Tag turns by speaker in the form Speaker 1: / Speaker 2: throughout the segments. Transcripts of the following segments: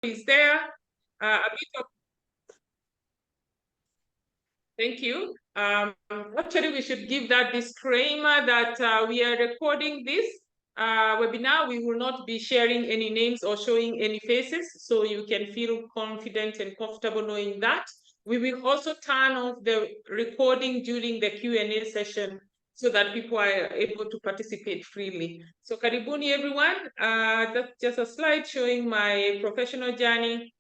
Speaker 1: is there. A bit of thank you. Actually, we should give that disclaimer that we are recording this webinar. We will not be sharing any names or showing any faces, so you can feel confident and comfortable knowing that. We will also turn off the recording during the Q&A session so that people are able to participate freely. So karibuni everyone. That's just a slide showing my professional journey.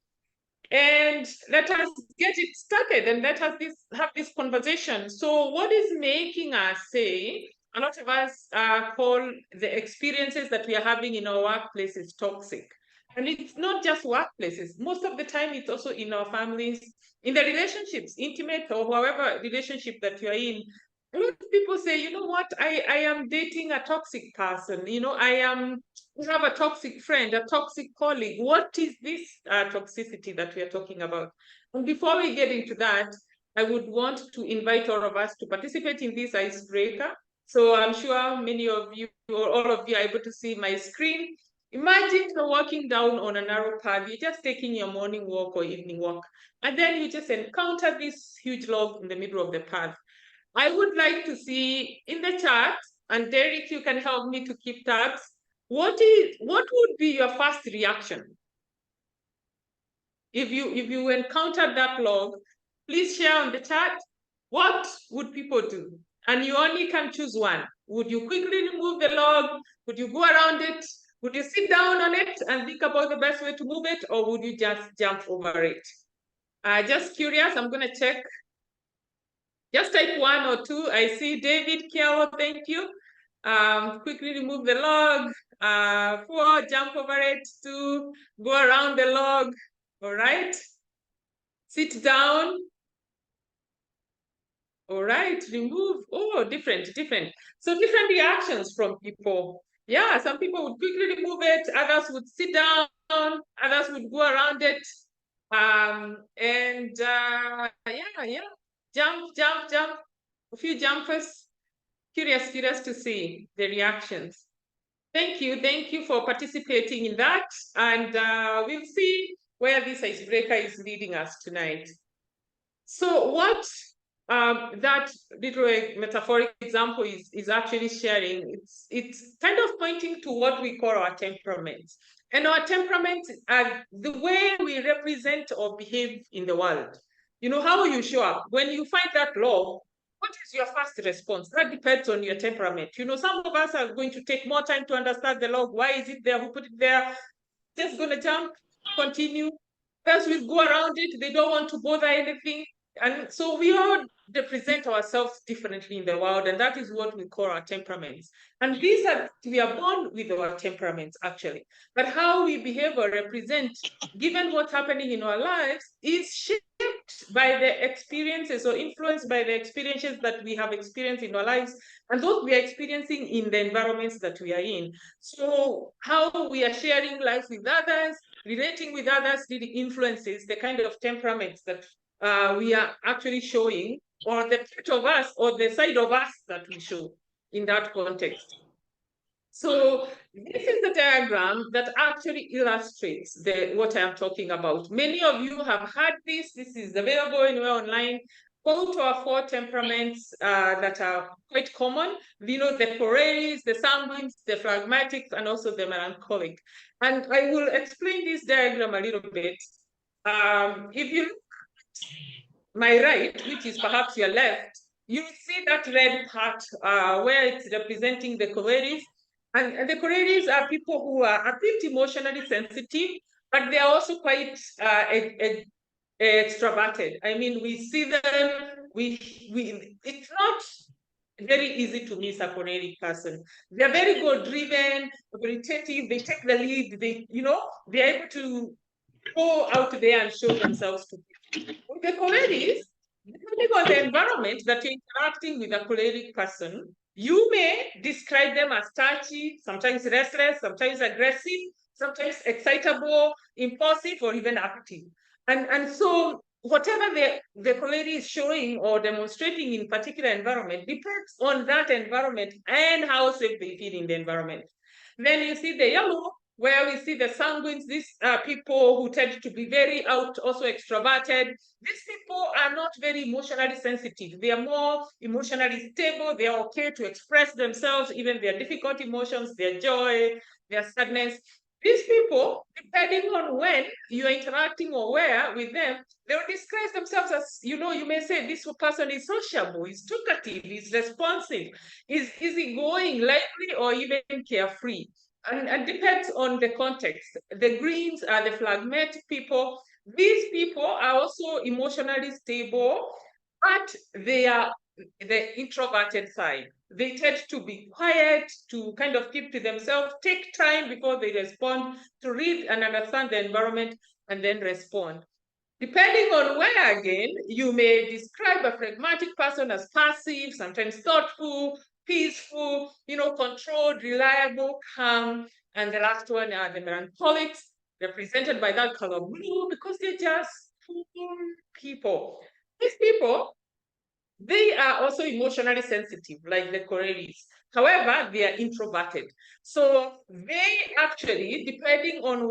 Speaker 1: And let us get it started and let us have this conversation. So what is making us say, a lot of us call the experiences that we are having in our workplaces toxic. And it's not just workplaces. Most of the time, it's also in our families, in the relationships, intimate or however relationship that you are in. A lot of people say, you know what, I am dating a toxic person. You know, we have a toxic friend, a toxic colleague. What is this toxicity that we are talking about? And before we get into that, I would want to invite all of us to participate in this icebreaker. So I'm sure many of you or all of you are able to see my screen. Imagine you're walking down on a narrow path, you're just taking your morning walk or evening walk, and then you just encounter this huge log in the middle of the path. I would like to see in the chat, and Derek, you can help me to keep tabs. What would be your first reaction if you encountered that log? Please share on the chat. What would people do? And you only can choose one. Would you quickly remove the log? Would you go around it? Would you sit down on it and think about the best way to move it, or would you just jump over it? Just curious. I'm going to check. Just type 1 or 2. I see David Kiao, thank you. Quickly remove the log. 4, jump over it. 2, go around the log. All right. Sit down. All right, remove. Oh, different. So different reactions from people. Yeah, some people would quickly remove it. Others would sit down. Others would go around it. Yeah. Jump. A few jumpers. Curious to see the reactions. Thank you for participating in that. And we'll see where this icebreaker is leading us tonight. So what that little metaphoric example is actually sharing, it's kind of pointing to what we call our temperaments. And our temperaments are the way we represent or behave in the world. You know, how you show up. When you find that law, what is your first response? That depends on your temperament. You know, some of us are going to take more time to understand the log. Why is it there? Who put it there? Just going to jump, continue. Others will go around it. They don't want to bother anything. And so we all represent ourselves differently in the world, and that is what we call our temperaments. And we are born with our temperaments, actually. But how we behave or represent, given what's happening in our lives, is shaped by the experiences or influenced by the experiences that we have experienced in our lives, and those we are experiencing in the environments that we are in. So how we are sharing life with others, relating with others, really influences the kind of temperaments that we are actually showing, or the part of us or the side of us that we show in that context. So this is the diagram that actually illustrates what I'm talking about. Many of you have had this. This is available anywhere online. 4 to our 4 temperaments that are quite common. You know, the choleris, the sanguines, the phlegmatics, and also the melancholic. And I will explain this diagram a little bit. If you look my right, which is perhaps your left, you see that red part where it's representing the choleris. And the choleris are people who are a bit emotionally sensitive, but they are also quite extroverted. I mean, we see them, it's not very easy to miss a choleric person. They're very goal-driven, authoritative, they take the lead, they're able to go out there and show themselves to people. With the cholerics, depending on the environment that you're interacting with a choleric person, you may describe them as touchy, sometimes restless, sometimes aggressive, sometimes excitable, impulsive, or even active. And so whatever the choleric is showing or demonstrating in particular environment depends on that environment and how safe they feel in the environment. Then you see the yellow, where we see the sanguines, these are people who tend to be very also extroverted. These people are not very emotionally sensitive. They are more emotionally stable. They are okay to express themselves, even their difficult emotions, their joy, their sadness. These people, depending on when you're interacting or where with them, they will describe themselves as, you may say this person is sociable, is talkative, is responsive, is easygoing, lively, or even carefree. And depends on the context. The greens are the phlegmatic people. These people are also emotionally stable, but they are the introverted side. They tend to be quiet, to kind of keep to themselves, take time before they respond, to read and understand the environment, and then respond. Depending on where, again, you may describe a phlegmatic person as passive, sometimes thoughtful, peaceful, controlled, reliable, calm. And the last one are the melancholics, represented by that color blue, because they're just people. These people, they are also emotionally sensitive, like the Corellis. However, they are introverted. So they actually, depending on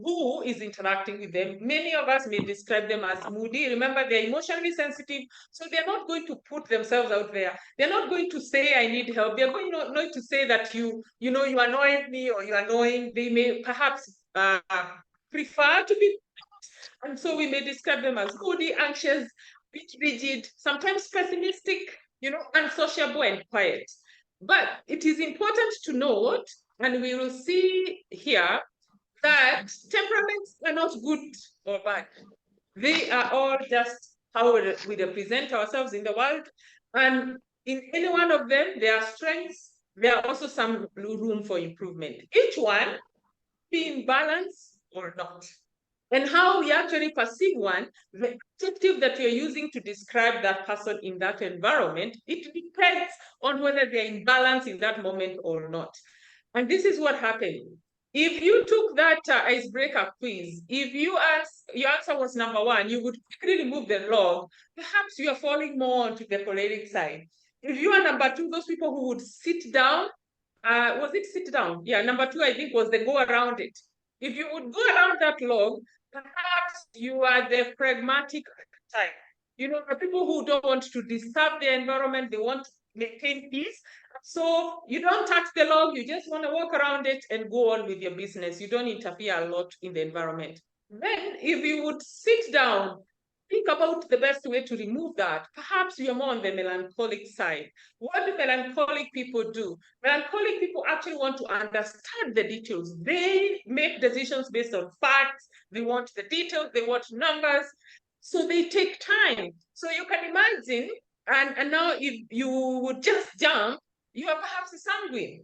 Speaker 1: who is interacting with them, many of us may describe them as moody. Remember, they're emotionally sensitive, so they're not going to put themselves out there. They're not going to say, I need help. They're going not to say that you annoy me or you're annoying. They may perhaps prefer to be, and so we may describe them as moody, anxious, rigid, sometimes pessimistic, unsociable and quiet. But it is important to note, and we will see here, that temperaments are not good or bad. They are all just how we represent ourselves in the world. And in any one of them, there are strengths. There are also some room for improvement. Each one being balanced or not. And how we actually perceive one, the adjective that you're using to describe that person in that environment, it depends on whether they're in balance in that moment or not. And this is what happened. If you took that icebreaker quiz, if your answer was number one, you would quickly remove the log. Perhaps you are falling more onto the choleric side. If you are number two, those people who would sit down, was it sit down? Yeah, number two, I think, was the go around it. If you would go around that log, perhaps you are the pragmatic type. The people who don't want to disturb the environment, they want to maintain peace. So you don't touch the log, you just want to walk around it and go on with your business. You don't interfere a lot in the environment. Then if you would sit down, think about the best way to remove that. Perhaps you're more on the melancholic side. What do melancholic people do? Melancholic people actually want to understand the details. They make decisions based on facts. They want the details, they want numbers. So they take time. So you can imagine, and now if you would just jump, you are perhaps a sanguine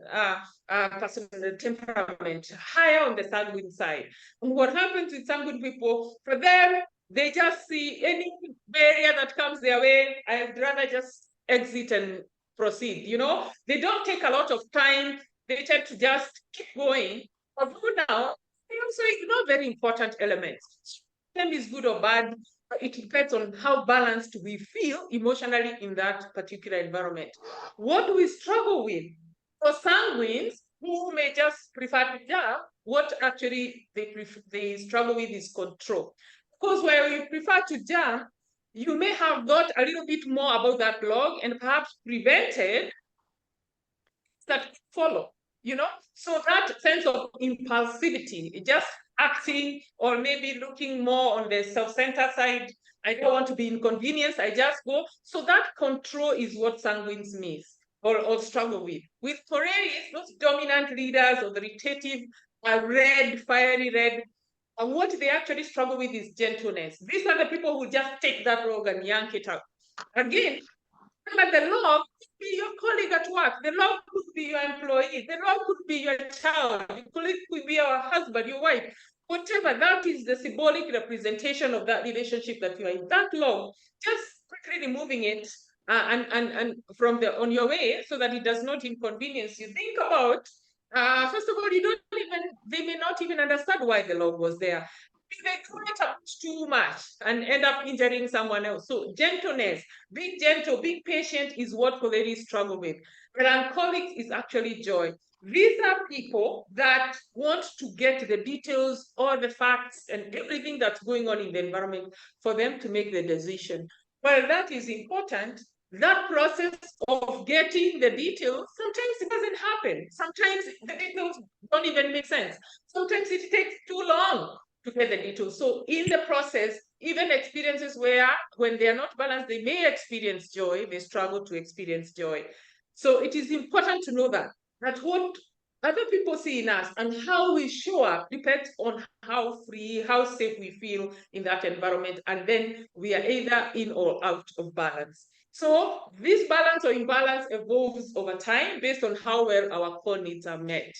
Speaker 1: personal temperament, higher on the sanguine side. And what happens with sanguine people, for them, they just see any barrier that comes their way, I'd rather just exit and proceed. They don't take a lot of time. They tend to just keep going. But now, they also ignore very important elements. Them is good or bad, but it depends on how balanced we feel emotionally in that particular environment. What do we struggle with? For sanguines who may just prefer to jump, what actually they struggle with is control. Because where you prefer to jump, you may have got a little bit more about that log and perhaps prevented that follow, So that sense of impulsivity, just acting or maybe looking more on the self-centered side, I don't want to be inconvenienced, I just go. So that control is what sanguines miss or struggle with. With Corellis, those dominant leaders or the irritative, red, fiery red, and what they actually struggle with is gentleness. These are the people who just take that log and yank it out. Again, but the law could be your colleague at work. The law could be your employee. The law could be your child. Your colleague could be your husband, your wife. Whatever, that is the symbolic representation of that relationship that you are in. That law, just quickly removing it and from on your way so that it does not inconvenience you. Think about, first of all, they may not even understand why the law was there. if they do it up too much and end up injuring someone else. So gentleness, being gentle, being patient is what cholerics struggle with. Melancholic is actually joy. These are people that want to get the details, all the facts, and everything that's going on in the environment for them to make the decision. While that is important, that process of getting the details, sometimes it doesn't happen. Sometimes the details don't even make sense. Sometimes it takes too long to get the details. So in the process, even experiences where when they are not balanced, they may experience joy, they struggle to experience joy. So it is important to know that what other people see in us and how we show up depends on how free, how safe we feel in that environment. And then we are either in or out of balance. So this balance or imbalance evolves over time based on how well our core needs are met.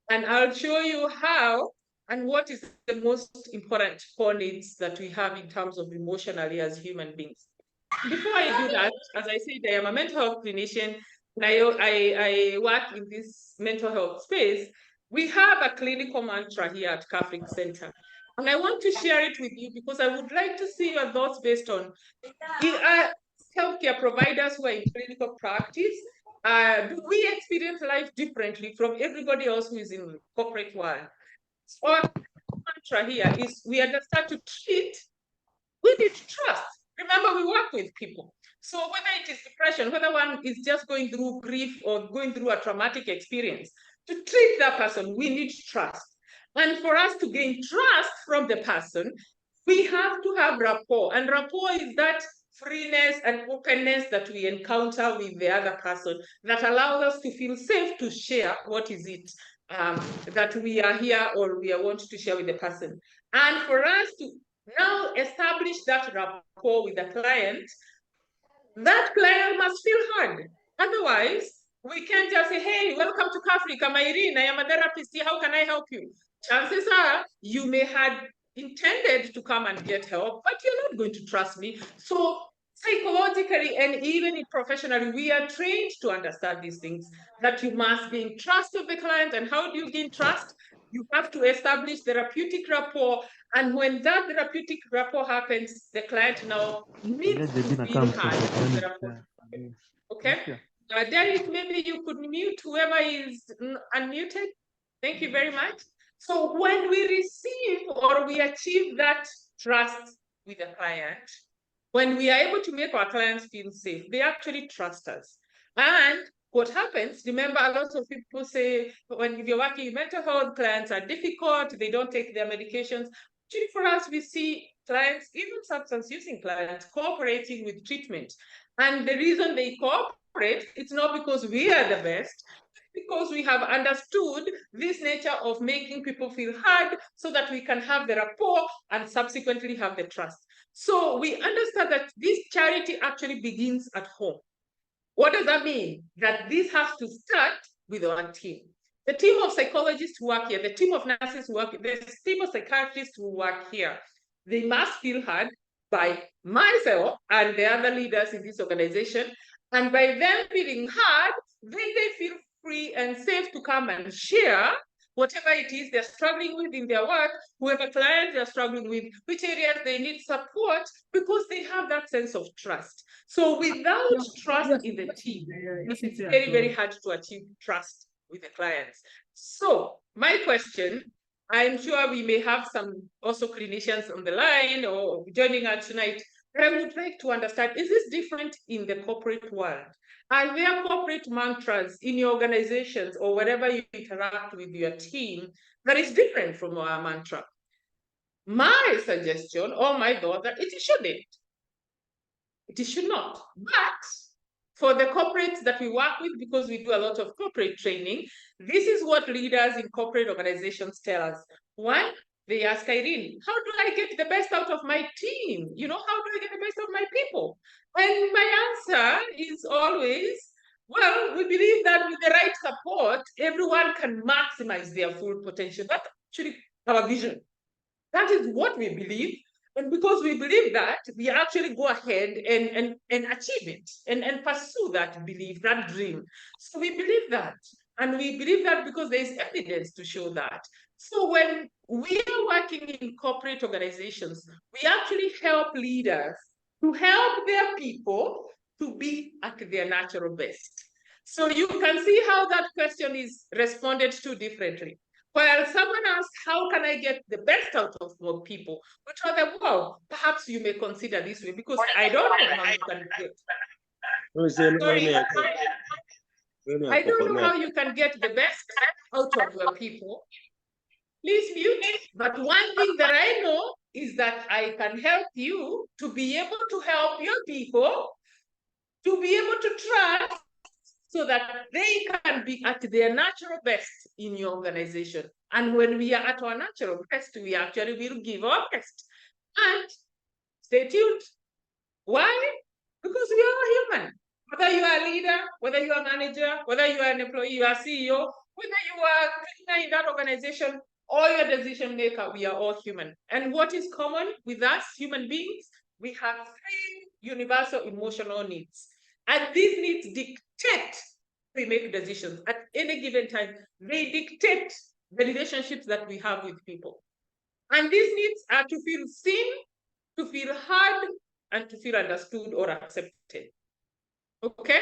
Speaker 1: And I'll show you how and what is the most important core needs that we have in terms of emotionally as human beings. Before I do that, as I said, I am a mental health clinician and I work in this mental health space. We have a clinical mantra here at Cafric Center. And I want to share it with you because I would like to see your thoughts based on healthcare providers who are in clinical practice. Do we experience life differently from everybody else who is in the corporate world? Our mantra here is we understand to treat, we need trust. Remember, we work with people. So whether it is depression, whether one is just going through grief or going through a traumatic experience, to treat that person, we need trust. And for us to gain trust from the person, we have to have rapport. And rapport is that freeness and openness that we encounter with the other person that allows us to feel safe to share what is it that we are here or we are wanting to share with the person. And for us to now establish that rapport with the client, that client must feel heard. Otherwise, we can't just say, hey, welcome to Cafric. I'm Irene. I am a therapist. How can I help you? Chances are you may have intended to come and get help, but you're not going to trust me. So psychologically and even professionally, we are trained to understand these things, that you must gain trust of the client. And how do you gain trust? You have to establish therapeutic rapport. And when that therapeutic rapport happens, the client now needs to feel heard. Okay. Derek, maybe you could mute whoever is unmuted. Thank you very much. So when we receive or we achieve that trust with the client, when we are able to make our clients feel safe, they actually trust us. And what happens, remember, a lot of people say when you're working with mental health, clients are difficult, they don't take their medications. Actually, for us, we see clients, even substance using clients, cooperating with treatment. And the reason they cooperate, it's not because we are the best, because we have understood this nature of making people feel heard so that we can have the rapport and subsequently have the trust. So we understand that this charity actually begins at home. What does that mean? That this has to start with our team. The team of psychologists who work here, the team of nurses who work here, the team of psychiatrists who work here, they must feel heard by myself and the other leaders in this organization. And by them feeling heard, then they feel free and safe to come and share whatever it is they're struggling with in their work, whoever client they're struggling with, which areas they need support, because they have that sense of trust. So without trust in the team, it's very, very hard to achieve trust with the clients. So my question, I'm sure we may have some also clinicians on the line or joining us tonight, but I would like to understand, is this different in the corporate world? Are there corporate mantras in your organizations or wherever you interact with your team that is different from our mantra? My suggestion or my thought that it shouldn't. It should not. But for the corporates that we work with, because we do a lot of corporate training, this is what leaders in corporate organizations tell us. One, they ask Irene, how do I get the best out of my team? You know, how do I get the best out of my people? And my answer is always, well, we believe that with the right support, everyone can maximize their full potential. That's actually our vision. That is what we believe. And because we believe that, we actually go ahead and achieve it and pursue that belief, that dream. So we believe that. And we believe that because there is evidence to show that. So when we are working in corporate organizations. We actually help leaders to help their people to be at their natural best. So you can see how that question is responded to differently. While someone asks, how can I get the best out of more people? Which are the, well, perhaps you may consider this way because I don't know how you can get. Sorry, I don't know how you can get the best out of your people. Please mute. But one thing that I know is that I can help you to be able to help your people to be able to trust so that they can be at their natural best in your organization. And when we are at our natural best, we actually will give our best. And stay tuned. Why? Because we are human. Whether you are a leader, whether you are a manager, whether you are an employee, you are CEO, whether you are a cleaner in that organization, or your decision maker, we are all human. And what is common with us human beings? We have 3 universal emotional needs. And these needs dictate we make decisions at any given time. They dictate the relationships that we have with people. And these needs are to feel seen, to feel heard, and to feel understood or accepted. Okay?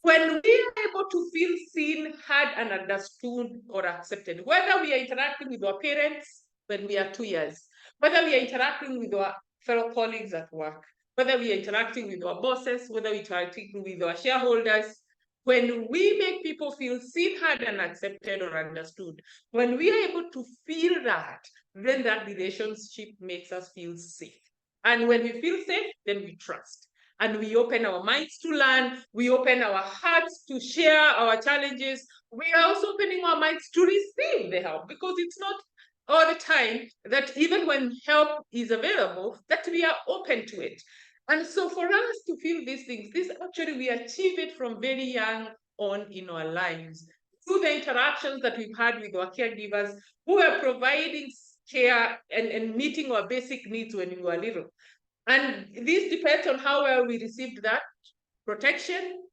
Speaker 1: When we are able to feel seen, heard, and understood or accepted, whether we are interacting with our parents when we are 2 years, whether we are interacting with our fellow colleagues at work, whether we are interacting with our bosses, whether we are interacting with our shareholders, when we make people feel seen, heard, and accepted or understood, when we are able to feel that, then that relationship makes us feel safe. And when we feel safe, then we trust. And we open our minds to learn. We open our hearts to share our challenges. We are also opening our minds to receive the help, because it's not all the time that even when help is available, that we are open to it. And so for us to feel these things, this actually we achieve it from very young on in our lives, through the interactions that we've had with our caregivers who are providing care and meeting our basic needs when we were little. And this depends on how well we received that protection,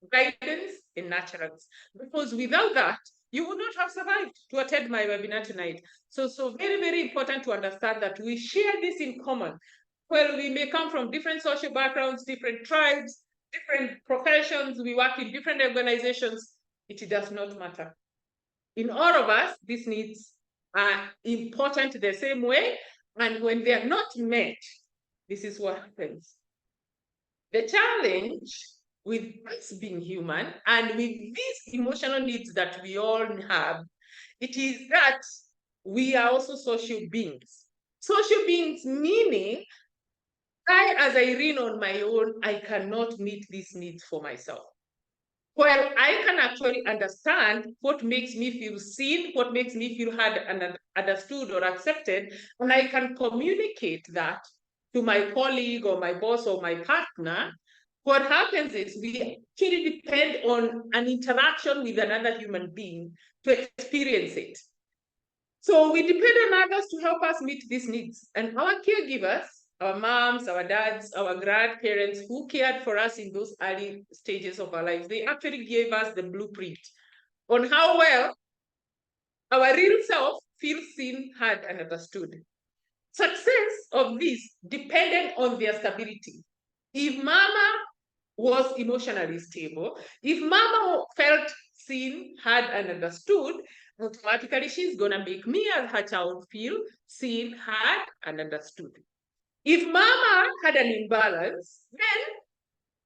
Speaker 1: guidance, and nurturance. Because without that, you would not have survived to attend my webinar tonight. So very, very important to understand that we share this in common. Well, we may come from different social backgrounds, different tribes, different professions, we work in different organizations. It does not matter. In all of us, these needs are important the same way. And when they are not met, this is what happens. The challenge with us being human and with these emotional needs that we all have, it is that we are also social beings. Social beings meaning I, as Irene on my own, I cannot meet these needs for myself. Well, I can actually understand what makes me feel seen, what makes me feel heard and understood or accepted, and I can communicate that to my colleague or my boss or my partner. What happens is we actually depend on an interaction with another human being to experience it. So we depend on others to help us meet these needs. And our caregivers, our moms, our dads, our grandparents who cared for us in those early stages of our lives, they actually gave us the blueprint on how well our real self feels seen, heard, and understood. Success of this depended on their stability. If mama was emotionally stable, if mama felt seen, heard, and understood, automatically she's gonna make me as her child feel seen, heard, and understood. If mama had an imbalance, then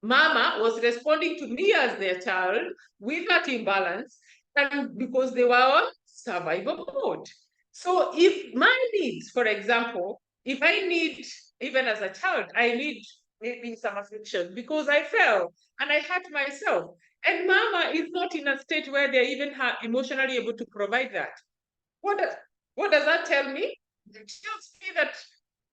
Speaker 1: mama was responding to me as their child with that imbalance, and because they were on survival mode. So if my needs, for example, if I need, even as a child, I need maybe some affection because I fell and I hurt myself, and mama is not in a state where they're even emotionally able to provide that. What does that tell me? It tells me that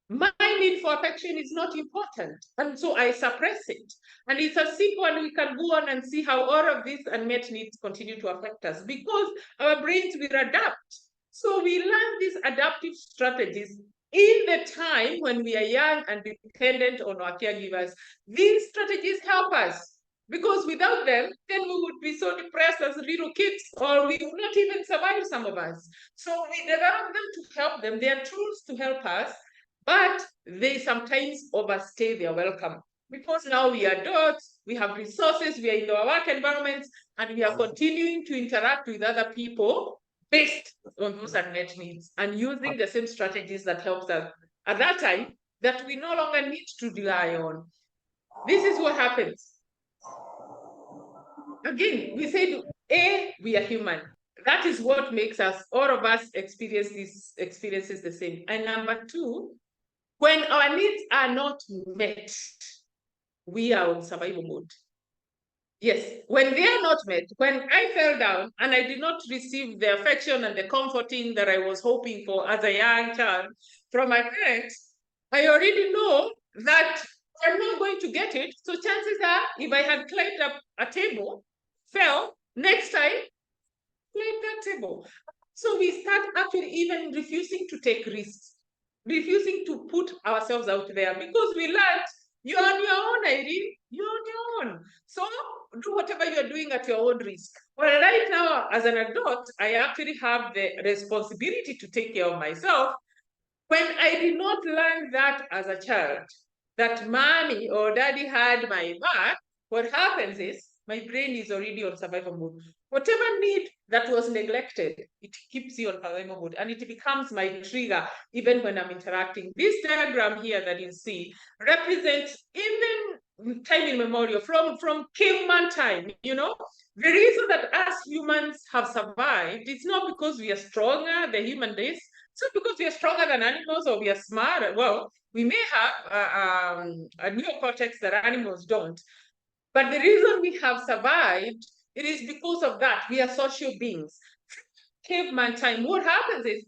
Speaker 1: my need for affection is not important. And so I suppress it. And it's a simple, and we can go on and see how all of these unmet needs continue to affect us because our brains will adapt. So we learn these adaptive strategies in the time when we are young and dependent on our caregivers. These strategies help us Because without them, then we would be so depressed as little kids, or we would not even survive, some of us. So we develop them to help them. They are tools to help us, but they sometimes overstay their welcome. Because now we are adults, we have resources, we are in our work environments, and we are continuing to interact with other people based on those unmet needs and using the same strategies that helped us at that time that we no longer need to rely on. This is what happens. Again, we said, we are human. That is what makes us, all of us, experience these experiences the same. And number two, when our needs are not met, we are on survival mode. Yes, when they are not met, when I fell down and I did not receive the affection and the comforting that I was hoping for as a young child from my parents, I already know that I'm not going to get it. So chances are, if I had climbed up a table, fell, next time, climb that table. So we start actually even refusing to take risks, refusing to put ourselves out there because we learned you're on your own, Irene. You're on your own. So do whatever you're doing at your own risk. Well, right now, as an adult, I actually have the responsibility to take care of myself. When I did not learn that as a child, that mommy or daddy had my back, what happens is my brain is already on survival mode. Whatever need that was neglected, it keeps you on survival mode and it becomes my trigger even when I'm interacting. This diagram here that you see represents even time immemorial from caveman time, you know. The reason that us humans have survived, it's not because we are stronger, the human race, it's not because we are stronger than animals or we are smarter. Well, we may have a neocortex that animals don't, but the reason we have survived, it is because of that. We are social beings. Caveman time, what happens is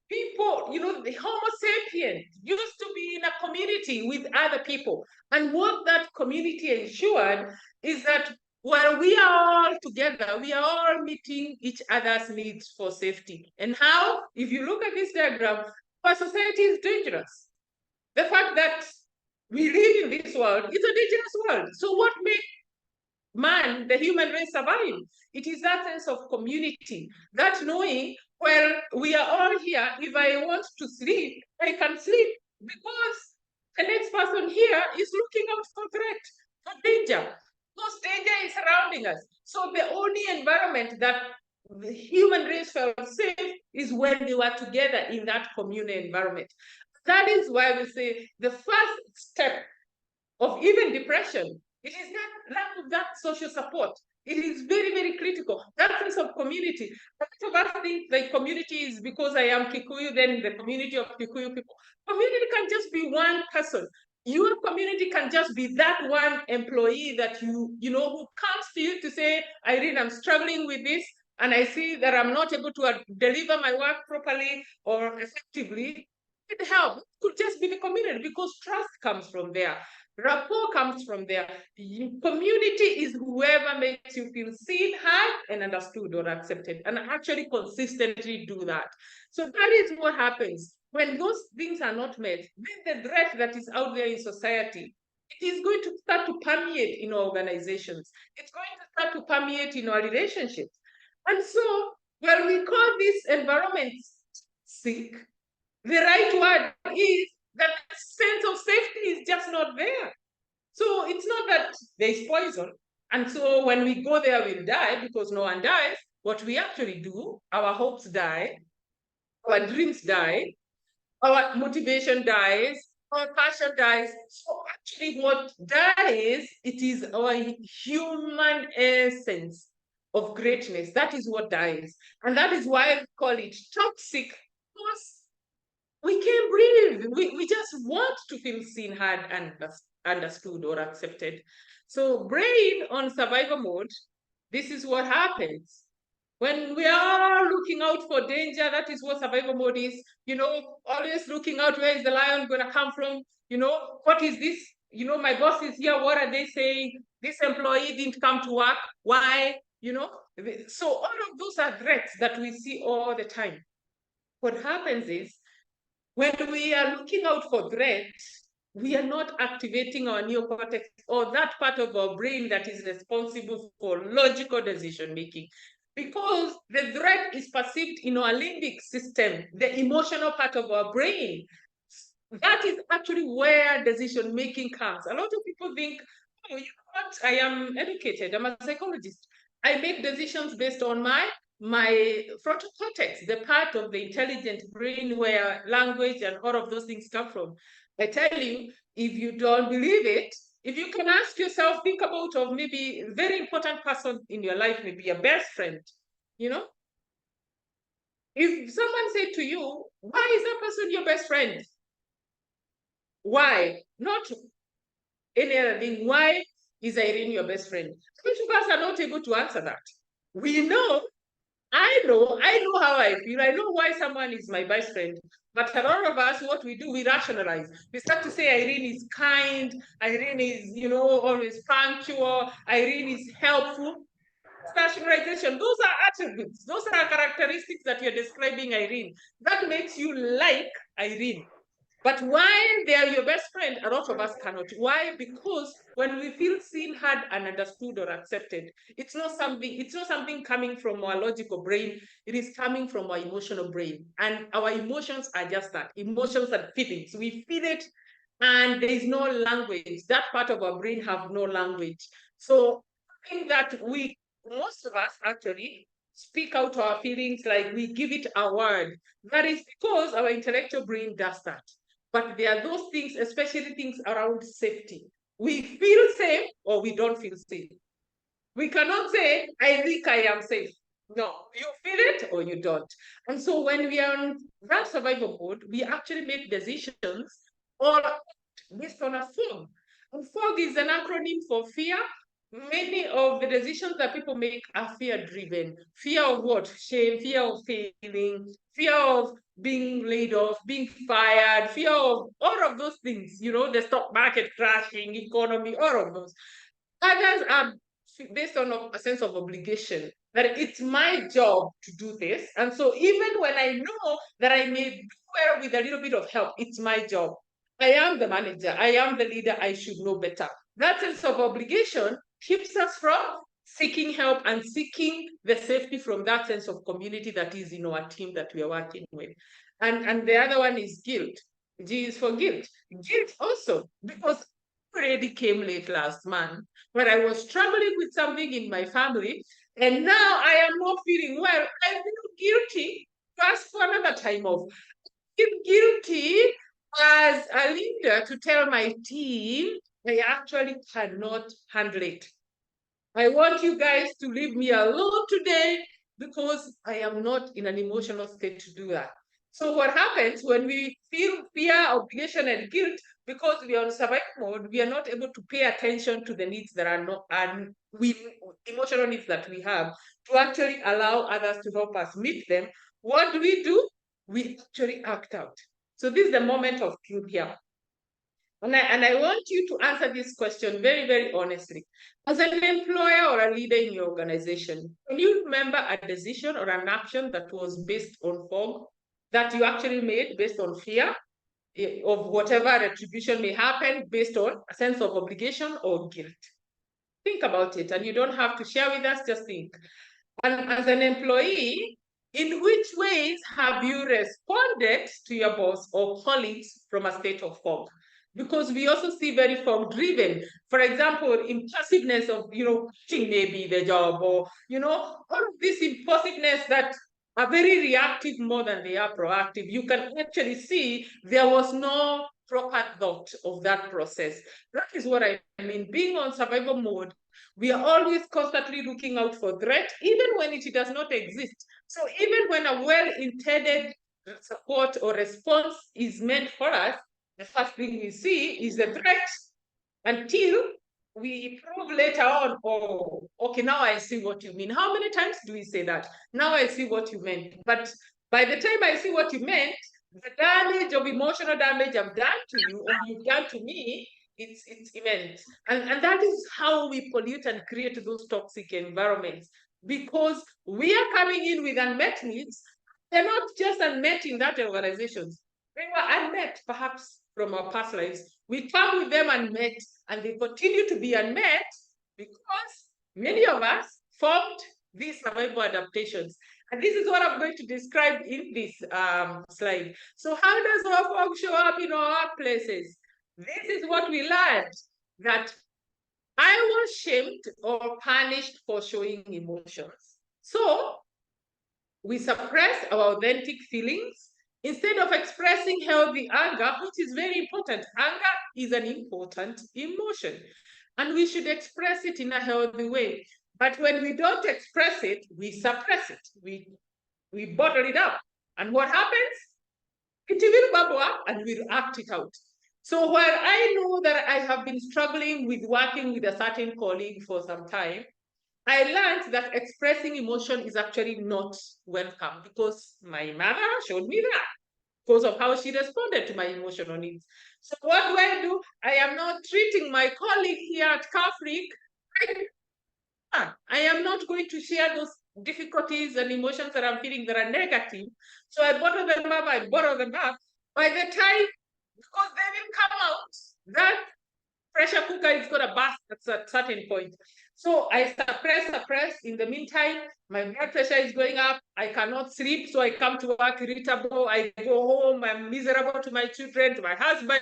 Speaker 1: people, you know, the Homo sapiens used to be in a community with other people. And what that community ensured is that while we are all together, we are all meeting each other's needs for safety. And how, if you look at this diagram, our society is dangerous. The fact that we live in this world is a dangerous world. So what makes man, the human race, survive? It is that sense of community, that knowing, well, we are all here. If I want to sleep, I can sleep because the next person here is looking out for threat, for danger. Because danger is surrounding us. So the only environment that the human race felt safe is when they were together in that communal environment. That is why we say the first step of even depression, it is not lack of that social support. It is very, very critical. That sense of community. A lot of us think the community is because I am Kikuyu, then the community of Kikuyu people. Community can just be one person. Your community can just be that one employee that you know, who comes to you to say, Irene, I'm struggling with this, and I see that I'm not able to deliver my work properly or effectively. It help. It could just be the community because trust comes from there. Rapport comes from there. Community is whoever makes you feel seen, heard, and understood or accepted, and actually consistently do that. So that is what happens. When those things are not met, then the threat that is out there in society, it is going to start to permeate in our organizations. It's going to start to permeate in our relationships. And so, when we call this environment sick, the right word is that sense of safety is just not there. So it's not that there's poison. And so when we go there, we'll die because no one dies. What we actually do, our hopes die, our dreams die, our motivation dies, our passion dies. So actually what dies, it is our human essence of greatness. That is what dies. And that is why we call it toxic, because we can't breathe. We just want to feel seen, heard, and understood or accepted. So brain on survival mode, this is what happens. When we are looking out for danger, that is what survival mode is. You know, always looking out, where is the lion going to come from? You know, what is this? You know, my boss is here. What are they saying? This employee didn't come to work. Why? You know, so all of those are threats that we see all the time. What happens is when we are looking out for threats, we are not activating our neocortex or that part of our brain that is responsible for logical decision making. Because the threat is perceived in our limbic system, the emotional part of our brain. That is actually where decision making comes. A lot of people think, oh, you know what? I am educated, I'm a psychologist. I make decisions based on my frontal cortex, the part of the intelligent brain where language and all of those things come from. I tell you, if you don't believe it, if you can ask yourself, think about of maybe a very important person in your life, maybe your best friend, you know, if someone said to you, why is that person your best friend? Why? Not any other thing. Why is Irene your best friend? Most of us are not able to answer that. We know, I know how I feel. I know why someone is my best friend. But a lot of us, what we do, we rationalize. We start to say Irene is kind, Irene is, always punctual, Irene is helpful. Rationalization, those are attributes, those are characteristics that you're describing Irene. That makes you like Irene. But why they are your best friend, a lot of us cannot. Why? Because when we feel seen, heard, and understood or accepted, it's not something coming from our logical brain. It is coming from our emotional brain. And our emotions are just that, emotions and feelings. We feel it, and there is no language. That part of our brain have no language. So I think that most of us actually speak out our feelings, like we give it a word. That is because our intellectual brain does that. But there are those things, especially things around safety. We feel safe or we don't feel safe. We cannot say, I think I am safe. No, you feel it or you don't. And so when we are in that survival mode, we actually make decisions or based on a fog. And fog is an acronym for fear. Many of the decisions that people make are fear driven. Fear of what? Shame, fear of failing, fear of being laid off, being fired, fear of all of those things, the stock market crashing, economy, all of those. Others are based on a sense of obligation, that it's my job to do this. And so even when I know that I may do well with a little bit of help, it's my job. I am the manager, I am the leader, I should know better. That sense of obligation keeps us from seeking help and seeking the safety from that sense of community that is in our team that we are working with. And the other one is guilt. G is for guilt. Guilt also, because already came late last month, but I was struggling with something in my family, and now I am not feeling well. I feel guilty to ask for another time off. I feel guilty as a leader to tell my team I actually cannot handle it. I want you guys to leave me alone today because I am not in an emotional state to do that. So what happens when we feel fear, obligation, and guilt because we are on survival mode, we are not able to pay attention to the needs that are not, and emotional needs that we have to actually allow others to help us meet them. What do? We actually act out. So this is the moment of truth here. And I want you to answer this question very, very honestly. As an employer or a leader in your organization, can you remember a decision or an action that was based on fog, that you actually made based on fear of whatever retribution may happen, based on a sense of obligation or guilt? Think about it, and you don't have to share with us, just think. And as an employee, in which ways have you responded to your boss or colleagues from a state of fog? Because we also see very fog driven. For example, impulsiveness of, quitting maybe the job, or, all of this impulsiveness that are very reactive more than they are proactive. You can actually see there was no proper thought of that process. That is what I mean. Being on survival mode, we are always constantly looking out for threat, even when it does not exist. So even when a well-intended support or response is meant for us, the first thing we see is the threat, until we prove later on, oh, okay, now I see what you mean. How many times do we say that? Now I see what you meant. But by the time I see what you meant, the damage of emotional damage I've done to you or you've done to me, it's immense. And that is how we pollute and create those toxic environments, because we are coming in with unmet needs. They're not just unmet in that organizations. They were unmet perhaps from our past lives. We come with them unmet, and they continue to be unmet because many of us formed these survival adaptations. And this is what I'm going to describe in this slide. So how does our fog show up in our workplaces? This is what we learned, that I was shamed or punished for showing emotions. So we suppress our authentic feelings instead of expressing healthy anger, which is very important. Anger is an important emotion, and we should express it in a healthy way. But when we don't express it, we suppress it. We bottle it up. And what happens? It will bubble up and we'll act it out. So while I know that I have been struggling with working with a certain colleague for some time, I learned that expressing emotion is actually not welcome, because my mother showed me that because of how she responded to my emotional needs. So what do? I am now treating my colleague here at Cafric. I am not going to share those difficulties and emotions that I'm feeling that are negative. So I bottle them up, By the time, because they will come out, that pressure cooker is going to burst at a certain point. So I suppress. In the meantime, my blood pressure is going up. I cannot sleep. So I come to work irritable. I go home. I'm miserable to my children, to my husband.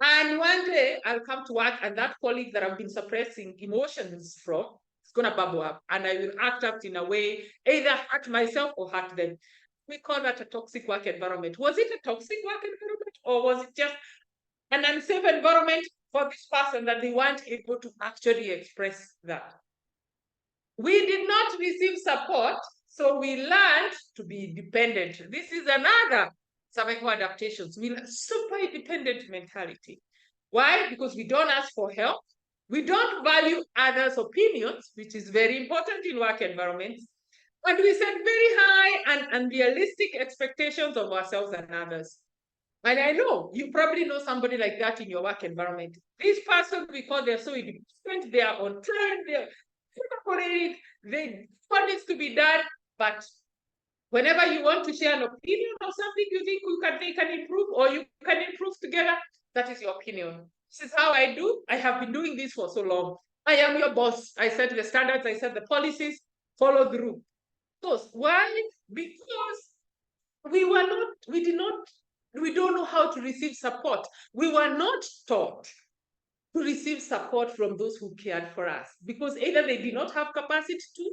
Speaker 1: And one day I'll come to work, and that colleague that I've been suppressing emotions from is going to bubble up. And I will act out in a way, either hurt myself or hurt them. We call that a toxic work environment. Was it a toxic work environment, or was it just an unsafe environment for this person that they weren't able to actually express that? We did not receive support, so we learned to be dependent. This is another survival adaptations. We learn super independent mentality. Why? Because we don't ask for help. We don't value others' opinions, which is very important in work environments. And we set very high and unrealistic expectations of ourselves and others. And I know you probably know somebody like that in your work environment. This person, because they're so independent, they are on time, they're what needs to be done. But whenever you want to share an opinion or something you think they can improve, or you can improve together, that is your opinion. This is how I do. I have been doing this for so long. I am your boss. I set the standards, I set the policies, follow through. So why? Because we don't know how to receive support. We were not taught to receive support from those who cared for us, because either they did not have capacity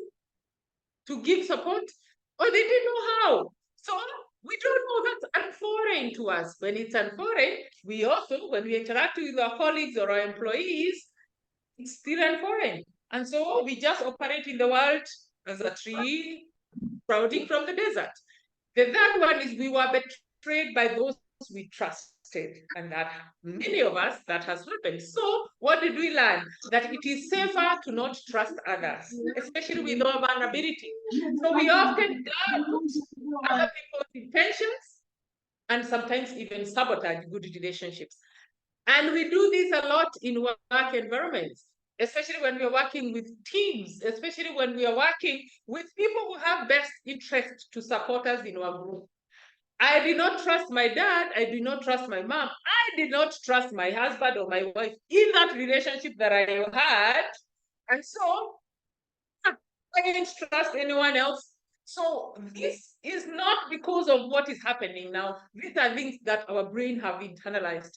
Speaker 1: to give support, or they didn't know how. So we don't know, that's unforeign to us. When it's unforeign, we also, when we interact with our colleagues or our employees, it's still unforeign. And so we just operate in the world as a tree sprouting from the desert. The third one is we were betrayed by those we trusted, and that many of us, that has happened. So what did we learn? That it is safer to not trust others, especially with our vulnerability. So we often doubt other people's intentions, and sometimes even sabotage good relationships. And we do this a lot in work environments, especially when we are working with teams, especially when we are working with people who have best interest to support us in our group. I did not trust my dad. I did not trust my mom. I did not trust my husband or my wife in that relationship that I had. And so I didn't trust anyone else. So this is not because of what is happening now. These are things that our brain have internalized.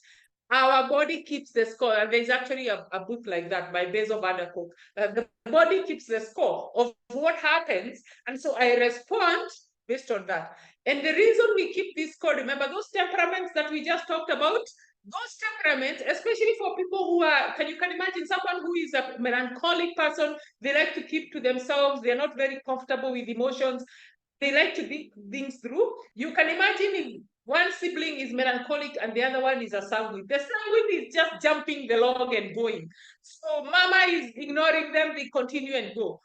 Speaker 1: Our body keeps the score. And there's actually a book like that by Basil Van der Kolk. The body keeps the score of what happens. And so I respond based on that. And the reason we keep this score, remember those temperaments that we just talked about? Those temperaments, especially for people who are, you can imagine someone who is a melancholic person, they like to keep to themselves, they're not very comfortable with emotions, they like to think things through. You can imagine if one sibling is melancholic and the other one is a sanguine. The sanguine is just jumping the log and going. So mama is ignoring them, they continue and go.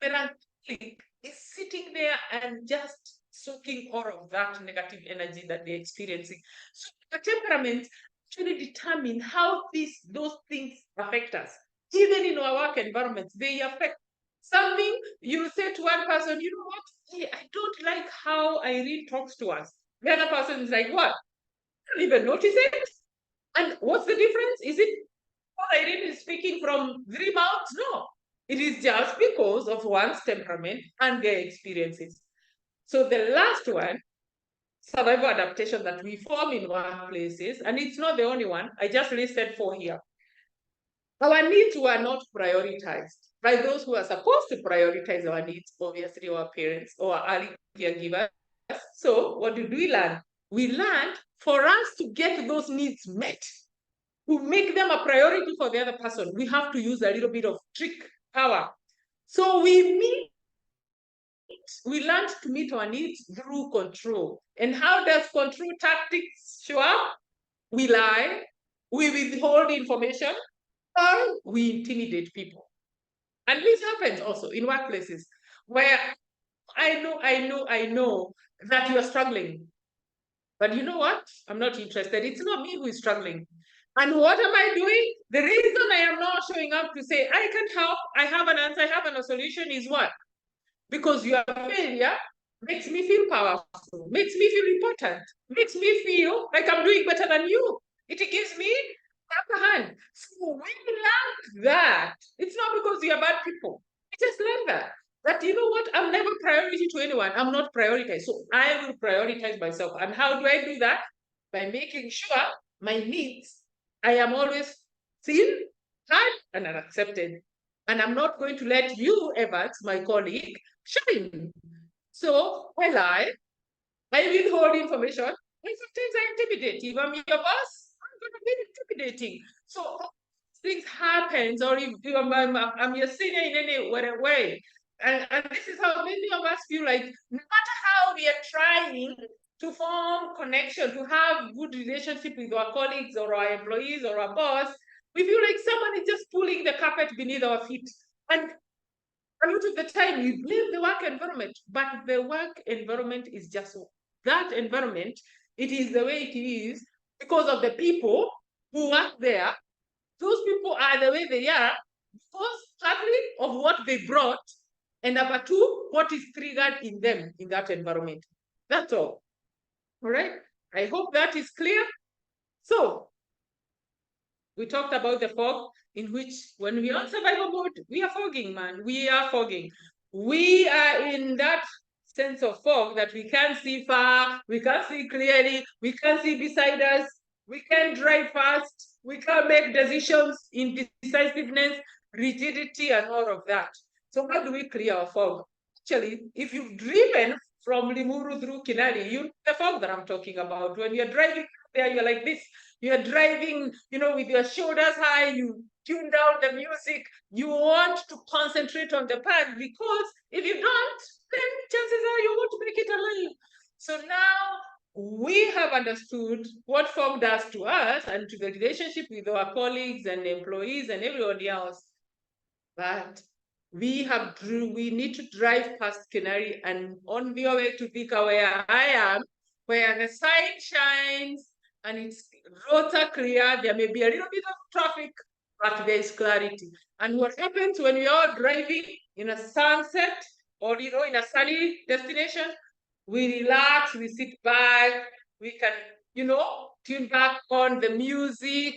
Speaker 1: Melancholic is sitting there and just soaking all of that negative energy that they're experiencing. So the temperament actually determine how those things affect us. Even in our work environments, they affect something. You say to one person, you know what? Hey, I don't like how Irene talks to us. The other person is like, what? don't even notice it. And what's the difference? Is it Irene is speaking from 3 mouths? No. It is just because of one's temperament and their experiences. So the last one, survival adaptation that we form in workplaces, and it's not the only one. I just listed 4 here. Our needs were not prioritized by those who are supposed to prioritize our needs, obviously our parents or our early caregivers. So what did we learn? We learned for us to get those needs met, to make them a priority for the other person, we have to use a little bit of trick power. So we learned to meet our needs through control. And how does control tactics show up? We lie, we withhold information, or we intimidate people. And this happens also in workplaces where I know that you are struggling. But you know what? I'm not interested. It's not me who is struggling. And what am I doing? The reason I am not showing up to say, I can help, I have an answer, I have a solution is what? Because your failure makes me feel powerful, makes me feel important, makes me feel like I'm doing better than you. It gives me upper hand. So we learned that. It's not because we are bad people. We just learned that. That you know what? I'm never priority to anyone. I'm not prioritized. So I will prioritize myself. And how do I do that? By making sure my needs, I am always seen, heard, and accepted. And I'm not going to let you, Evans, my colleague, shine. So I withhold information. And sometimes I intimidate. If I'm your boss, I'm going to be intimidating. So things happens, or if I'm your senior in any way. And this is how many of us feel like no matter how we are trying to form connection, to have good relationship with our colleagues or our employees or our boss, we feel like someone is just pulling the carpet beneath our feet. And a lot of the time we blame the work environment, but the work environment is just that environment. It is the way it is because of the people who work there. Those people are the way they are because partly of what they brought, and number two, what is triggered in them in that environment. That's all. All right. I hope that is clear. So we talked about the fog, in which when we are on survival mode, we are fogging, man. We are fogging. We are in that sense of fog that we can't see far, we can't see clearly, we can't see beside us, we can't drive fast, we can't make decisions in decisiveness, rigidity, and all of that. So how do we clear our fog? Actually, if you've driven from Limuru through Kinali, you know the fog that I'm talking about. When you're driving there, you're like this. You're driving, with your shoulders high, you tune down the music, you want to concentrate on the path, because if you don't, then chances are you won't make it alive. So now we have understood what fog does to us and to the relationship with our colleagues and employees and everybody else. But we need to drive past Canary and on the way to Thika, where I am, where the sun shines and it's roads are clear. There may be a little bit of traffic, but there is clarity. And what happens when we are driving in a sunset or in a sunny destination? We relax, we sit back, we can, tune back on the music.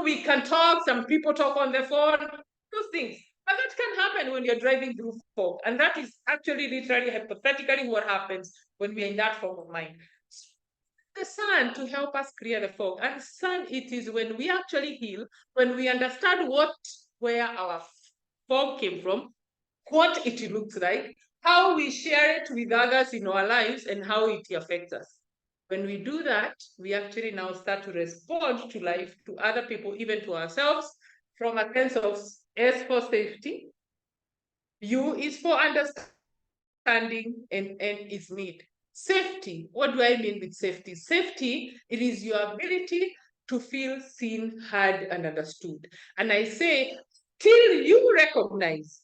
Speaker 1: We can talk, some people talk on the phone, those things. But that can happen when you're driving through fog. And that is actually literally hypothetically what happens when we're in that form of mind. The sun to help us clear the fog. And sun, it is when we actually heal, when we understand where our fog came from, what it looks like, how we share it with others in our lives, and how it affects us. When we do that, we actually now start to respond to life, to other people, even to ourselves, from a sense of S for safety, U is for understanding, and N is need. Safety, what do I mean with safety? Safety, it is your ability to feel seen, heard, and understood. And I say, till you recognize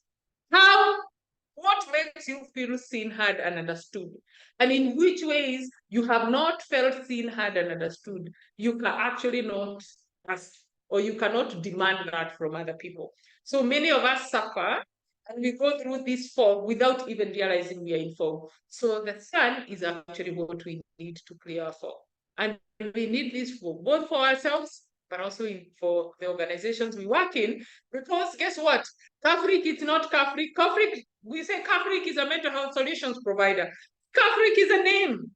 Speaker 1: what makes you feel seen, heard, and understood, and in which ways you have not felt seen, heard, and understood, you can actually not ask, or you cannot demand that from other people. So many of us suffer and we go through this fog without even realizing we are in fog. So the sun is actually what we need to clear our fog. And we need this for both for ourselves, but also for the organizations we work in. Because guess what? Cafric is not Cafric. Cafric, we say Cafric is a mental health solutions provider. Cafric is a name.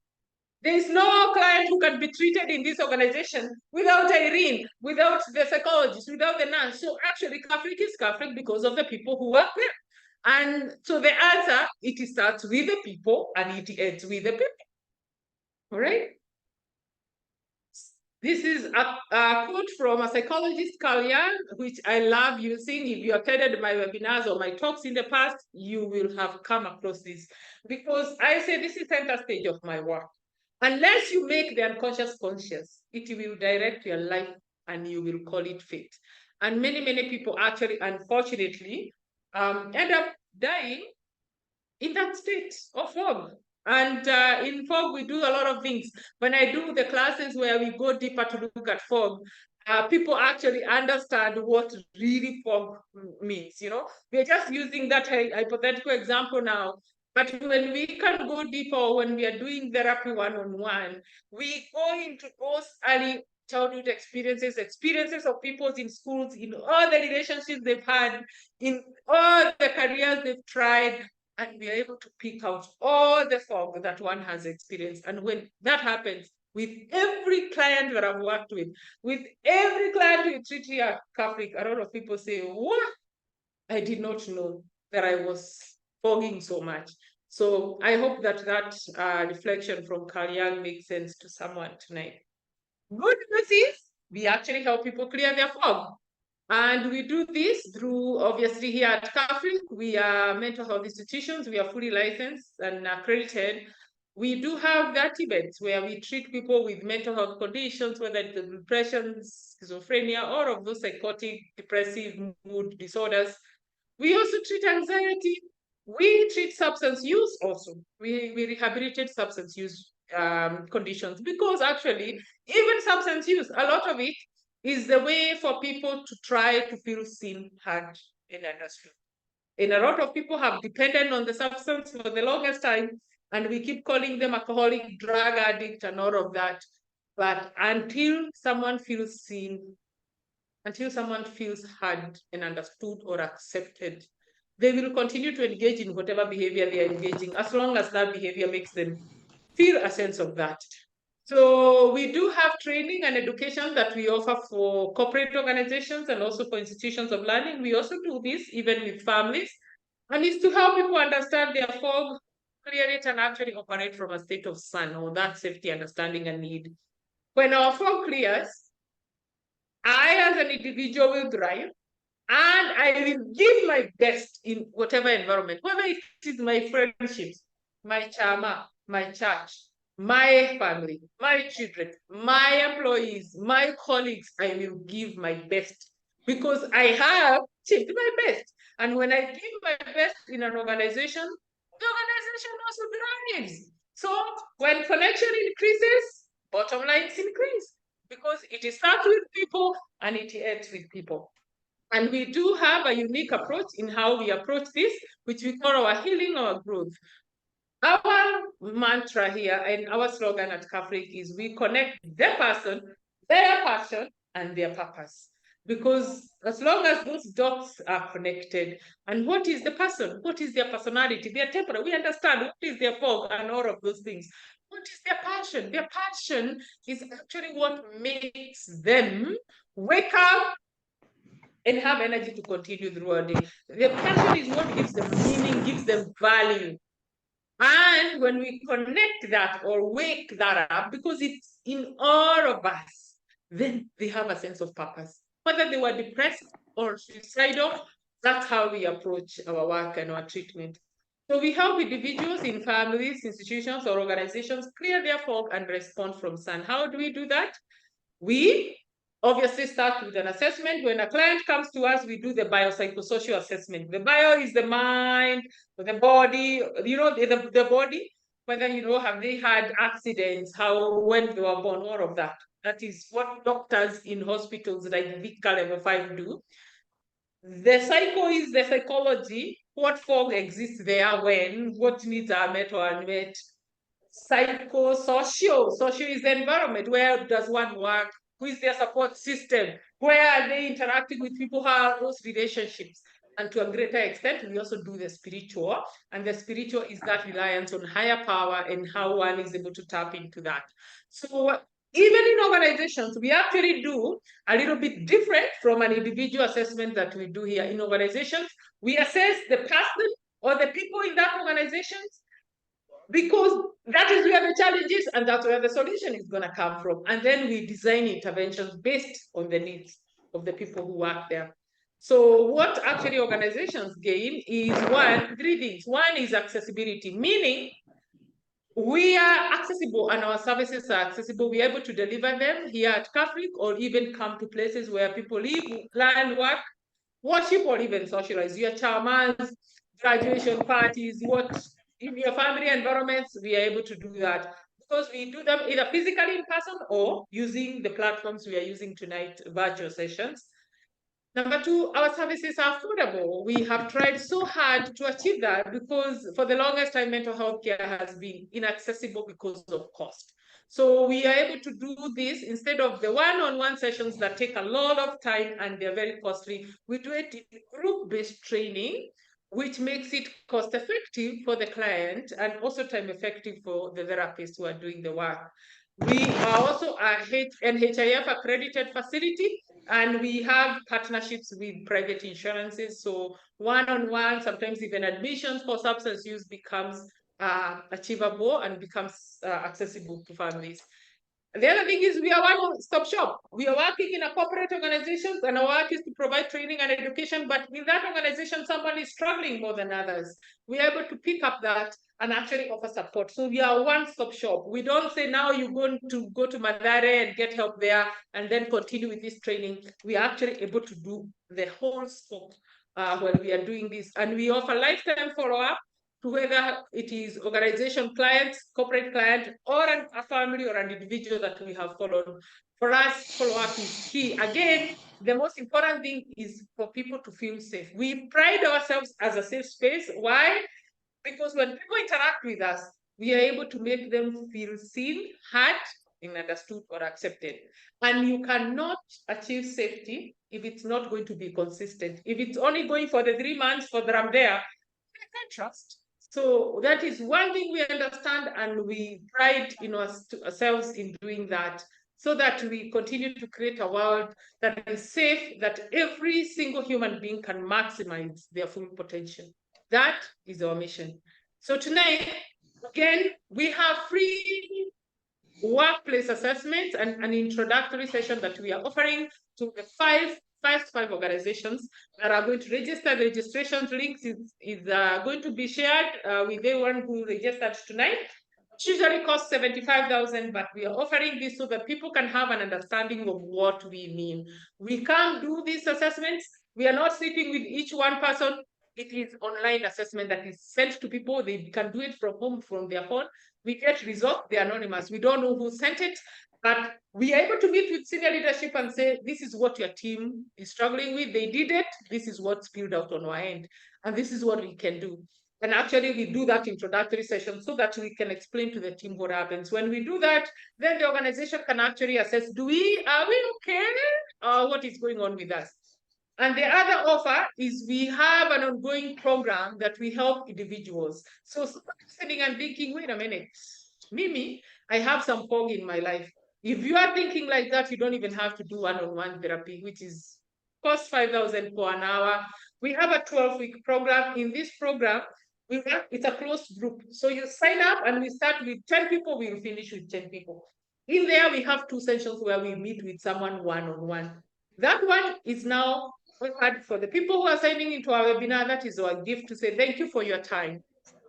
Speaker 1: There is no client who can be treated in this organization without Irene, without the psychologist, without the nurse. So actually, Cafric is Cafric because of the people who work there. And so the answer, it starts with the people and it ends with the people. All right? This is a quote from a psychologist, Carl Jung, which I love using. If you attended my webinars or my talks in the past, you will have come across this because I say this is center stage of my work. Unless you make the unconscious conscious, it will direct your life and you will call it fate. And many, many people actually, unfortunately, end up dying in that state of fog. And in fog, we do a lot of things. When I do the classes where we go deeper to look at fog, people actually understand what really fog means. You know, we're just using that hypothetical example now. But when we can go deeper, when we are doing therapy one-on-one, we go into those early childhood experiences of people in schools, in all the relationships they've had, in all the careers they've tried, and we are able to pick out all the fog that one has experienced. And when that happens, with every client that I've worked with every client we treat here at Cafric, a lot of people say, what? I did not know that I was fogging so much. So I hope that reflection from Carl Jung makes sense to someone tonight. Good news is we actually help people clear their fog. And we do this through, obviously, here at Cafric, we are mental health institutions. We are fully licensed and accredited. We do have that event where we treat people with mental health conditions, whether it's depression, schizophrenia, or of those psychotic, depressive mood disorders. We also treat anxiety. We treat substance use also. We rehabilitate substance use conditions because actually, even substance use, a lot of it is the way for people to try to feel seen, heard, and understood. And a lot of people have depended on the substance for the longest time, and we keep calling them alcoholic, drug addict, and all of that. But until someone feels seen, until someone feels heard and understood or accepted, they will continue to engage in whatever behavior they are engaging, as long as that behavior makes them feel a sense of that. So we do have training and education that we offer for corporate organizations and also for institutions of learning. We also do this even with families, and it's to help people understand their fog, clear it, and actually operate from a state of sun or that safety, understanding, and need. When our fog clears, I as an individual will thrive, and I will give my best in whatever environment, whether it is my friendships, my chama, my church, my family, my children, my employees, my colleagues. I will give my best because I have achieved my best. And when I give my best in an organization, the organization also thrives. So when connection increases, bottom lines increase because it starts with people and it ends with people. And we do have a unique approach in how we approach this, which we call our healing or growth. Our mantra here and our slogan at Cafric is we connect the person, their passion, and their purpose. Because as long as those dots are connected, and what is the person? What is their personality? Their temperament? We understand what is their fog and all of those things. What is their passion? Their passion is actually what makes them wake up and have energy to continue throughout the day. The passion is what gives them meaning, gives them value. And when we connect that or wake that up, because it's in all of us, then they have a sense of purpose. Whether they were depressed or suicidal, that's how we approach our work and our treatment. So we help individuals in families, institutions, or organizations clear their fog and respond from sun. How do we do that? We obviously start with an assessment. When a client comes to us, we do the biopsychosocial assessment. The bio is the mind, the body, the body, whether, have they had accidents, when they were born, all of that. That is what doctors in hospitals like Vicar Level 5 do. The psycho is the psychology, what fog exists there when, what needs are met or unmet. Psychosocial. Social is the environment. Where does one work? Who is their support system? Where are they interacting with people? How are those relationships? And to a greater extent, we also do the spiritual. And the spiritual is that reliance on higher power and how one is able to tap into that. So even in organizations, we actually do a little bit different from an individual assessment that we do here. In organizations, we assess the person or the people in that organization, because that is where the challenge is and that's where the solution is going to come from. And then we design interventions based on the needs of the people who work there. So what actually organizations gain is three things. One is accessibility, meaning we are accessible and our services are accessible. We are able to deliver them here at Cafric or even come to places where people live, learn, work, worship, or even socialize. Your chairmans, graduation parties, what in your family environments, we are able to do that because we do them either physically in person or using the platforms we are using tonight, virtual sessions. Number two, our services are affordable. We have tried so hard to achieve that because for the longest time, mental health care has been inaccessible because of cost. So we are able to do this instead of the one-on-one sessions that take a lot of time and they're very costly. We do it in group-based training, which makes it cost-effective for the client and also time-effective for the therapists who are doing the work. We are also a NHIF accredited facility, and we have partnerships with private insurances. So one-on-one, sometimes even admissions for substance use becomes achievable and becomes accessible to families. The other thing is we are one-stop shop. We are working in a corporate organization and our work is to provide training and education, but in that organization, someone is struggling more than others. We are able to pick up that and actually offer support. So we are a one-stop shop. We don't say now you're going to go to Madare and get help there and then continue with this training. We are actually able to do the whole scope when we are doing this. And we offer lifetime follow-up to whether it is organization clients, corporate client, or a family or an individual that we have followed. For us, follow-up is key. Again, the most important thing is for people to feel safe. We pride ourselves as a safe space. Why? Because when people interact with us, we are able to make them feel seen, heard, and understood or accepted. And you cannot achieve safety if it's not going to be consistent. If it's only going for the 3 months for the I'm there, I can't trust. So that is one thing we understand, and we pride in ourselves in doing that so that we continue to create a world that is safe, that every single human being can maximize their full potential. That is our mission. So tonight, again, we have free workplace assessments and an introductory session that we are offering to the first five organizations that are going to register. The registration links is going to be shared with everyone who registered tonight. It usually costs 75,000, but we are offering this so that people can have an understanding of what we mean. We can't do these assessments. We are not sitting with each one person. It is online assessment that is sent to people. They can do it from home, from their phone. We get results, they're anonymous. We don't know who sent it, but we are able to meet with senior leadership and say, this is what your team is struggling with. They did it. This is what spilled out on our end. And this is what we can do. And actually, we do that introductory session so that we can explain to the team what happens. When we do that, then the organization can actually assess, are we okay? What is going on with us? And the other offer is we have an ongoing program that we help individuals. So sitting and thinking, wait a minute, Mimi, I have some fog in my life. If you are thinking like that, you don't even have to do one-on-one therapy, which is cost 5,000 per an hour. We have a 12-week program. In this program, it's a closed group. So you sign up and we start with 10 people, we will finish with 10 people. In there, we have 2 sessions where we meet with someone one-on-one. That one is now for the people who are signing into our webinar. That is our gift to say thank you for your time.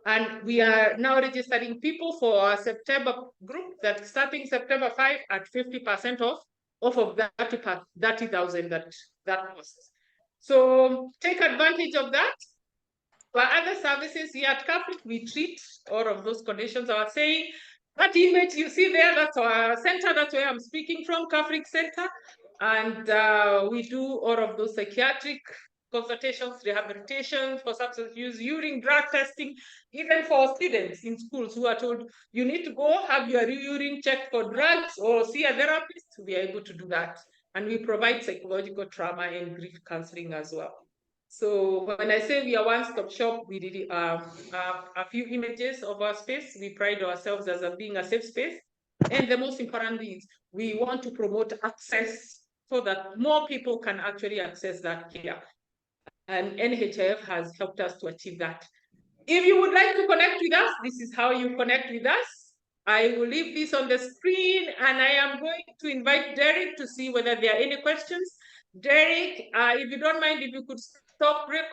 Speaker 1: And we are now registering people for our September group that's starting September 5 at 50% off of 30,000 that costs. So take advantage of that. For other services here at Cafric, we treat all of those conditions. I was saying that image you see there, that's our center, that's where I'm speaking from, Cafric Center. And we do all of those psychiatric consultations, rehabilitation for substance use, urine drug testing, even for students in schools who are told you need to go have your urine checked for drugs or see a therapist. We are able to do that. And we provide psychological trauma and grief counseling as well. So when I say we are one-stop shop, we did a few images of our space. We pride ourselves as being a safe space. And the most important is we want to promote access so that more people can actually access that care. And NHIF has helped us to achieve that. If you would like to connect with us, this is how you connect with us. I will leave this on the screen and I am going to invite Derek to see whether there are any questions. Derek, if you don't mind, if you could stop recording.